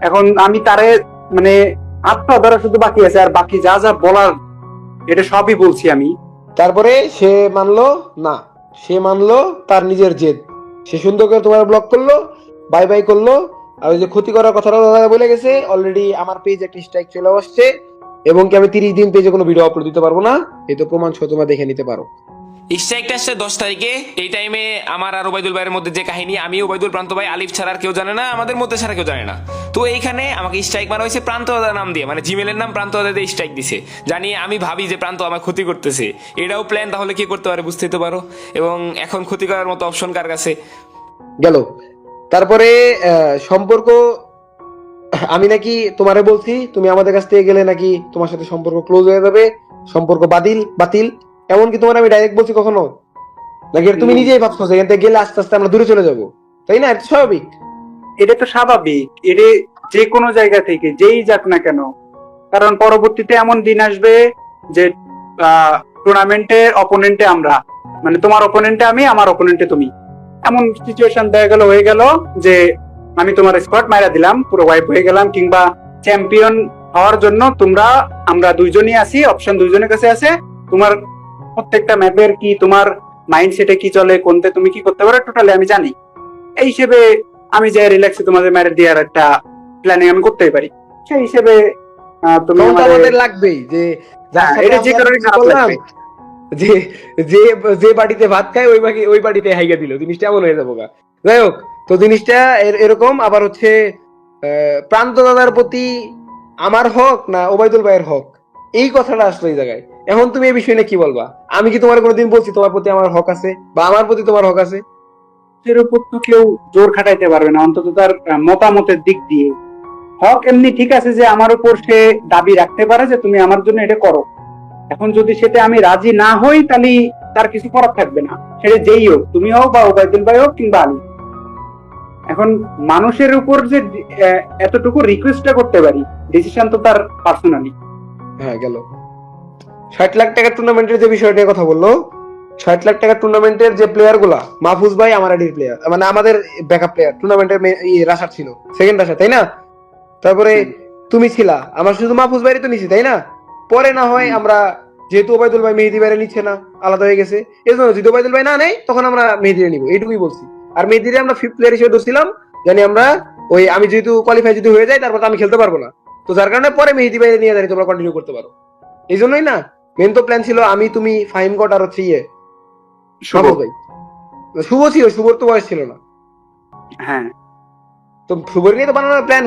এখন আমি তারে মানে আত্মা ধরা শুধু বাকি আছে, আর বাকি যা যা বলার এটা সবই বলছি আমি। তারপরে সে মানলো না, সে মানলো তার নিজের জেদ, সে সুন্দর করে তোমার ব্লক করলো, বাই বাই করলো। আর ওই যে ক্ষতি করার কথাটা দাদা বলে গেছে, অলরেডি আমার পেজে একটা স্ট্রাইক চলে আসছে, এবং কি আমি 30 দিন পেজে কোনো ভিডিও আপলোড দিতে পারবো না, এই তো প্রমাণ সহ তোমরা দেখে নিতে পারো। স্ট্রাইকটা আসছে 10 তারিখে। এই টাইমে আমার আর ওবায়দুল ভাইয়ের মধ্যে যে কাহিনী, আমি ওবায়দুল, প্রান্ত ভাই, আলিফ ছাড়া আর কেউ জানে না, আমাদের মধ্যে ছাড়া কেউ জানে না। তো এইখানে আমাকে স্ট্রাইক মারা হয়েছে প্রান্ত দাদার নাম দিয়ে, মানে জিমেলের নাম প্রান্ত দাদা দিয়ে স্ট্রাইক দিছে। জানি আমি ভাবি যে প্রান্ত আমার ক্ষতি করতেছে, এটাও প্ল্যান, তাহলে কি করতে পারে বুঝতেই তো পারো। এবং এখন ক্ষতি করার মতো অপশন কার কাছে? গেল। তারপরে সম্পর্ক, আমি নাকি তোমারে বলছি তুমি আমাদের কাছ থেকে গেলে নাকি তোমার সাথে সম্পর্ক ক্লোজ হয়ে যাবে, সম্পর্ক বাতিল বাতিল, এমনকি তোমার আমি ডাইরেক্ট বলছি কখনো? নাকি এটা তুমি নিজেই ভাবছো যে এখান থেকে গেলে আস্তে আস্তে আমরা দূরে চলে যাবো, তাই না? এটা স্বাভাবিক। এটা তো স্বাভাবিক, এটা যে কোনো জায়গা থেকে যেই যাক না কেন, কারণ পরবর্তীতে এমন দিন আসবে যে টুর্নামেন্টের অপোনেন্টে আমরা, মানে তোমার অপোনেন্টে আমি, আমার অপোনেন্টে তুমি, এমন সিচুয়েশন দেখা গেল, হয়ে গেল যে আমি তোমার স্কোয়াড মাইরা দিলাম, পুরো ওয়াইপ হয়ে গেলাম, কিংবা চ্যাম্পিয়ন হওয়ার জন্য তোমরা আমরা দুইজনই আছি, অপশন দুইজনের কাছে আছে। তোমার প্রত্যেকটা ম্যাপের কি তোমার মাইন্ডসেটে কি চলে, কোনতে তুমি কি করতে পারো টোটালি আমি জানি। এই হিসেবে আমি যে রিল্যাক্সে তোমাদের ম্যারেজ দেওয়ার একটা প্ল্যানিং আমি করতেই পারি। সেই হিসেবে তুমি তখন তো আমাদের আমাদের লাগবেই যে যার সাথে এটা যে আমরা কারণে কিছু খারাপ করলাম, লাগবে। যে যে যে বাড়িতে ভাত খায় ওই বাড়িতে হাইগা দিল, জিনিসটা এমন হয়ে যাবো গা। যাই হোক, তো জিনিসটা এরকম। আবার হচ্ছে প্রান্ত দাদার প্রতি আমার হক না ওবায়দুল ভাইয়ের হক, এই কথাটা আসলো এই জায়গায়। এখন তুমি এই বিষয় নিয়ে কি বলবা? আমি কি তোমার কোনোদিন বলছি তোমার প্রতি আমার হক আছে, বা আমার প্রতি তোমার হক আছে? এর উপর তো কেউ জোর খাটাইতে পারবে না, অন্তত তার মতামতের দিক দিয়ে। হক এমনি ঠিক আছে যে আমার উপর সে দাবি রাখতে পারে যে তুমি আমার জন্য এটা করো। এখন যদি সেটা আমি রাজি না হই, তাহলে তার কিছু করার থাকবে না, সেটা যেই হোক, তুমি হোক বা ওবায়দুল ভাই হোক কিংবা আমি। এখন মানুষের উপর যে এতটুকু রিকোয়েস্টটা করতে পারি, ডিসিশন তো তার পার্সোনালি। হ্যাঁ, গেল। 60 লাখ টাকার টুর্নামেন্টের যে বিষয় নিয়ে কথা বললো, 60 লাখ টাকার টুর্নামেন্টের যে প্লেয়ার গুলা, মাহফুজ ভাই আমার আইডির প্লেয়ার, মানে আমাদের ব্যাকআপ প্লেয়ার, টুর্নামেন্টের রাশার ছিল, সেকেন্ড রাশার, তাই না? তারপরে তুমি ছিলা, আমার শুধু মাহফুজ ভাইরই তো নিছি, তাই না? পরে না হয় আমরা, যেহেতু ওবায়দুল ভাই মেহেদী ভাইরে নিচ্ছে না, আলাদা হয়ে গেছে, এই জন্য যদি ওবায়দুল ভাই না নেই তখন আমরা মেহেদীরে নিবো, এইটুকুই বলছি। আর মেহেদীরে আমরা ফিফথ প্লেয়ার হিসেবে ধরছিলাম, জানি আমরা ওই আমি যেহেতু কোয়ালিফাই যদি হয়ে যায় তারপর তো আমি খেলতে পারবো না, তো যার কারণে পরে মেহেদী ভাইরে নিয়ে জানি তোমরা কন্টিনিউ করতে পারো। এই জন্যই না, মেন তো প্ল্যান ছিল আমি, তুমি, ফাহিম গড আর হচ্ছে শুভ। মাহফুজ ভাই। শুভ ছিল, শুভর তো বয়স ছিল না, হ্যাঁ। তো শুভর নিয়ে তো বানানোর প্ল্যান